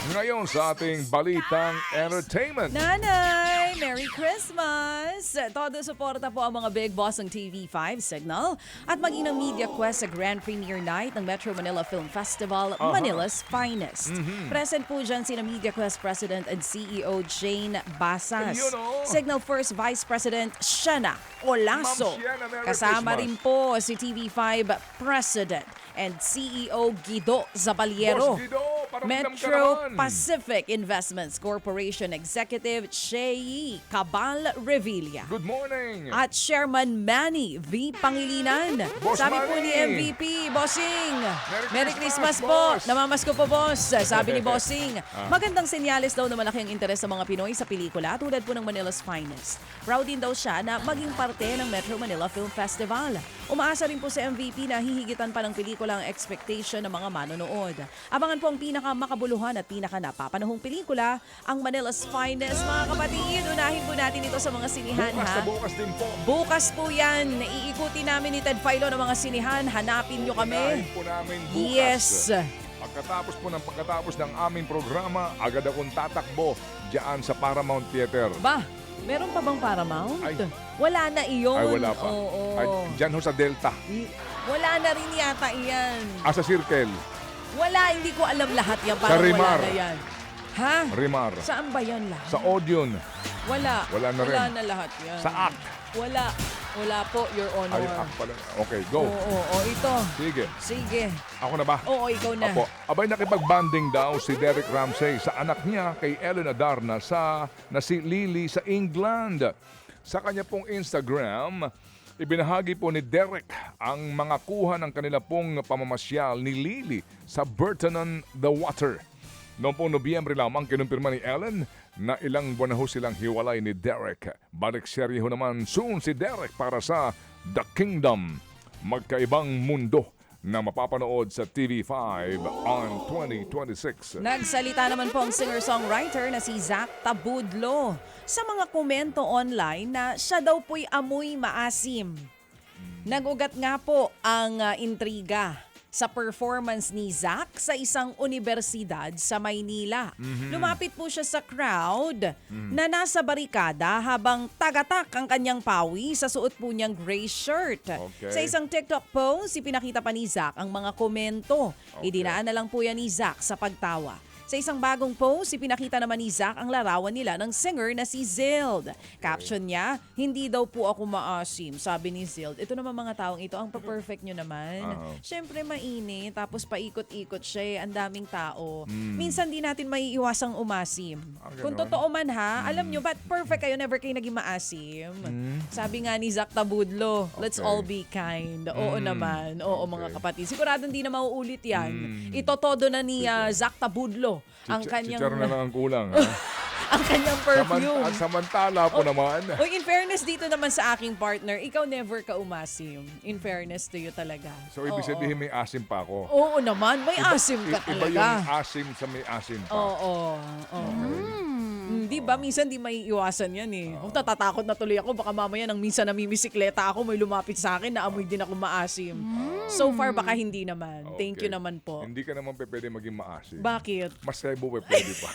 Ngayon sa ating Balitang Entertainment. Nanay, Merry Christmas! Todo suporta po ang mga big boss ng TV5 Signal at maging ng Media Quest sa Grand Premiere Night ng Metro Manila Film Festival, Manila's Finest. Present po dyan sina Media Quest President and CEO Jane Basas. Ayun, oh. Signal First Vice President Shana Olaso. Ma'am Shiana, Merry Kasama Christmas. rin po si TV5 President and CEO Guido Zabaliero. Boss Guido, parang hinam ka Metro naman. Pacific Investments Corporation Executive Chei Cabal Revilla. Good morning. At Chairman Manny V. Pangilinan. Boss Sabi po Manny. ni MVP, Bossing, Merry Christmas po. Christmas, boss. Namamasko po, boss. Sabi ni Bossing. Magandang senyales daw na malaki ang interes ng mga Pinoy sa pelikula tulad po ng Manila's Finest. Proud din daw siya na maging parte ng Metro Manila Film Festival. Umaasa rin po sa MVP na hihigitan pa ng pelikula ang expectation ng mga manonood. Abangan po ang pinakamakabuluhan at pinakanapapanahong pelikula, ang Manila's Finest. Mga kapatid, unahin po natin ito sa mga sinihan, Bukas ha? na bukas din po. Bukas po yan. Iikuti namin ni Ted Filon ng mga sinihan. Hanapin nyo kami. Unahin po namin bukas. Yes. Pagkatapos ng aming programa, agad akong tatakbo diyan sa Paramount Theater. Ba, meron pa bang Paramount? Ay. Wala na iyon. Ay, wala pa. Oo. Ay, diyan ho sa Delta. Wala na rin yata iyan. Sa Circle. Wala, hindi ko alam lahat yan. Sa Parang Rimar. wala na yan. Ha? Rimar. Saan ba yan lahat? Sa Odeon. Wala. Wala na rin. Wala na lahat yan. Sa Act. Wala. Wala po, Your Honor. Ay, Act pala. Okay, go. Oo, ito. Sige. Sige. Ako na ba? Oo, ikaw na. Apo, abay nakipag-banding daw si Derek Ramsey sa anak niya kay Ellen Adarna na si Lily sa England. Sa kanya pong Instagram, ibinahagi po ni Derek ang mga kuha ng kanila pong pamamasyal ni Lily sa Burton-on-the-Water. Noong pong Nobyembre lamang kinumpirma ni Ellen na ilang buwan na ho silang hiwalay ni Derek. Balik serye ho naman soon si Derek para sa The Kingdom. Magkaibang mundo na mapapanood sa TV5 on 2026. Nagsalita naman po ang singer-songwriter na si Zach Tabudlo sa mga komento online na siya daw po'y amoy maasim. Nag-ugat nga po ang intriga sa performance ni Zach sa isang universidad sa Maynila. Lumapit po siya sa crowd na nasa barikada habang tagatak ang kanyang pawi sa suot po niyang gray shirt. Okay. Sa isang TikTok post, ipinakita pa ni Zach ang mga komento. Okay. Idinaan na lang po yan ni Zach sa pagtawa. Sa isang bagong post, ipinakita naman ni Zach ang larawan nila ng singer na si Zild. Caption niya, hindi daw po ako maasim, sabi ni Zild. Ito naman mga taong ito, ang pa-perfect nyo naman. Siyempre mainit, tapos paikot-ikot siya, ang daming tao. Minsan di natin maiiwasang umasim. Kung ganon. totoo man ha, alam nyo, ba't perfect kayo, never kayo naging maasim? Sabi nga ni Zach Tabudlo, let's Okay. all be kind. Oo naman, oo mga kapatid. Sigurado hindi na mauulit yan. Itotodo na ni Zach Tabudlo ang kanyang Chicharo na lang ang kulang. Ha? ang kanyang perfume. Samantala po naman. Uy, in fairness dito naman sa aking partner, ikaw never ka umasim. In fairness to you talaga. So, ibig Oo. sabihin may asim pa ako. Oo naman, may asim ka Iba yung talaga. asim sa may asim pa. Oo. Di ba? Minsan di may iwasan yan eh. Oh, tatatakot na tuloy ako. Baka mamaya nang minsan namimisikleta ako, may lumapit sa akin na amoy din ako maasim. So far, baka hindi naman. Thank you Okay. naman po. Hindi ka naman pwede maging maasim. Bakit? Masebo pwede pa.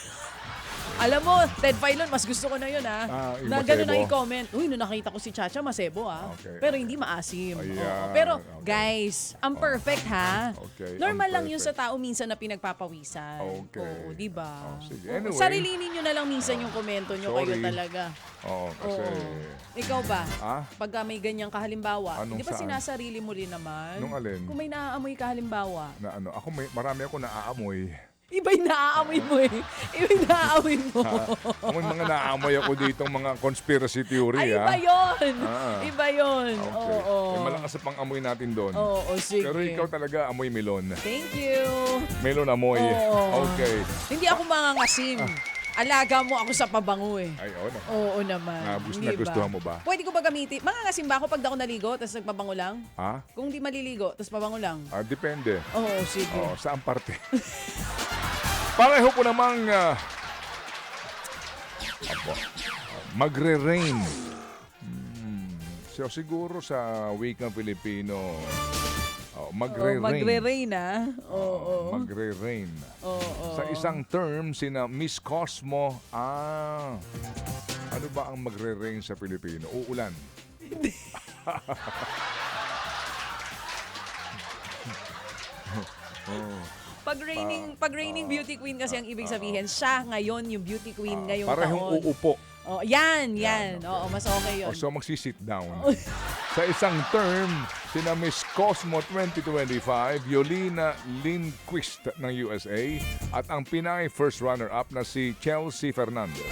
Alam mo, Ted Filon, mas gusto ko na yun ha. Yung Na gano'n na masebo. i-comment. Uy, nung nakita ko si Chacha, masebo ha. Okay. Pero hindi maasim. Ayan. Oo. Pero Okay. guys, ang perfect ha. Okay, Normal ang lang yun sa perfect. tao minsan na pinagpapawisan. Okay. Oo, di ba? Oh, sige. Oo. Anyway. Sarilinin nyo na lang minsan yung komento nyo kayo Sorry. talaga. Oo, kasi... Oo. Ikaw ba? Ah? Pagka may ganyang kahalimbawa, Anong di ba saan? sinasarili mo rin naman? Nung alin? Kung may naaamoy kahalimbawa. Na ano, ako marami ako naaamoy. Iba yung naaamoy mo eh. Iba yung naaamoy mo. May mga naaamoy ako ditong mga conspiracy theory, Ay, ha? iba yun. Ah. Iba yun. Okay. Oo. May malakas sa pang-amoy natin doon. Oo, sige. Pero ikaw talaga amoy melon. Thank you. Melon amoy. Oo. Okay. Hindi ako mangangasim. Alaga mo ako sa pabango eh. Ay, oo na. Oo naman. Di ba? Nagustuhan mo ba? Pwede ko ba gamitin? Mangangasim ba ako pag ako naligo tapos nagpabango lang? Ha? Kung di maliligo tapos pabango lang? Depende. Oo, sige. Saan parte? Pareho po namang magre-rain. So siguro sa wikang Filipino, Oh, Magre-rain. magre-rain. Oo. Magre-rain. Oo. Sa isang term, sina Miss Cosmo, ano ba ang magre-rain sa Pilipino? Uulan. Pag raining beauty queen kasi ang ibig sabihin, siya ngayon yung beauty queen ngayong Parehong taon. uupo. Oh, yan. Oo, mas okay yun. So magsi-sit down. Sa isang term, sina Miss Cosmo 2025, Yolina Lindquist ng USA at ang Pinay first runner-up na si Chelsea Fernandez.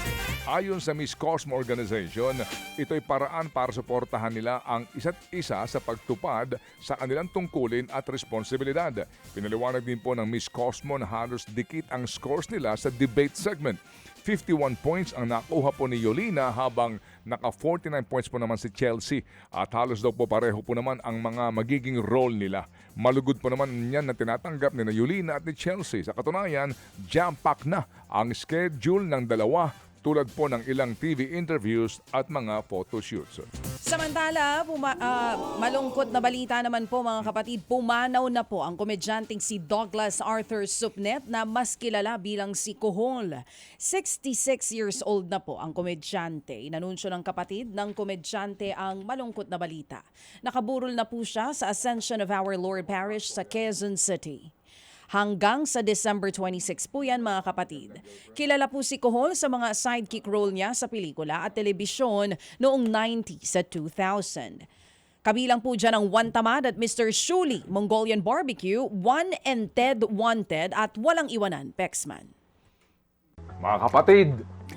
Ayon sa Miss Cosmo Organization, ito'y paraan para suportahan nila ang isa't isa sa pagtupad sa kanilang tungkulin at responsibilidad. Pinaliwanag din po ng Miss Cosmo na halos dikit ang scores nila sa debate segment. 51 points ang nakuha po ni Yolina habang naka 49 points po naman si Chelsea at halos daw po pareho po naman ang mga magiging role nila. Malugod po naman yan na tinatanggap ni Yolina at ni Chelsea. Sa katunayan, jam-pack na ang schedule ng dalawa tulad po ng ilang TV interviews at mga photoshoots. Samantala, malungkot na balita naman po mga kapatid, pumanaw na po ang komedyanteng si Douglas Arthur Supnet na mas kilala bilang si Kuhol. 66 years old na po ang komedyante. Inanunsyo ng kapatid ng komedyante ang malungkot na balita. Nakaburol na po siya sa Ascension of Our Lord Parish sa Quezon City. Hanggang sa December 26 po yan mga kapatid. Kilala po si Kuhol sa mga sidekick role niya sa pelikula at telebisyon noong 90s at 2000. Kabilang po dyan ang One Tamad at Mr. Shuli, Mongolian Barbecue, One and Ted Wanted at Walang Iwanan, Pexman. Mga kapatid,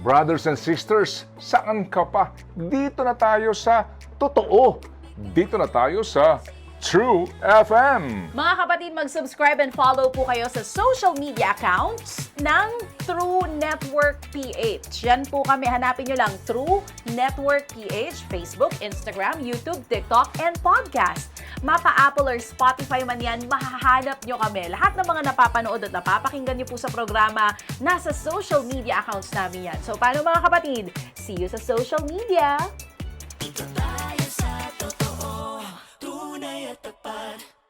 brothers and sisters, saan ka pa? Dito na tayo sa totoo. Dito na tayo sa True FM. Mga kapatid, mag-subscribe and follow po kayo sa social media accounts ng True Network PH. Yan po kami, hanapin nyo lang True Network PH, Facebook, Instagram, YouTube, TikTok, and podcast. Mapa Apple or Spotify man yan, mahahanap nyo kami. Lahat ng mga napapanood at napapakinggan nyo po sa programa, nasa social media accounts namin yan. So paano mga kapatid? See you sa social media! Dito tayo sa totoo, tunay at tapat.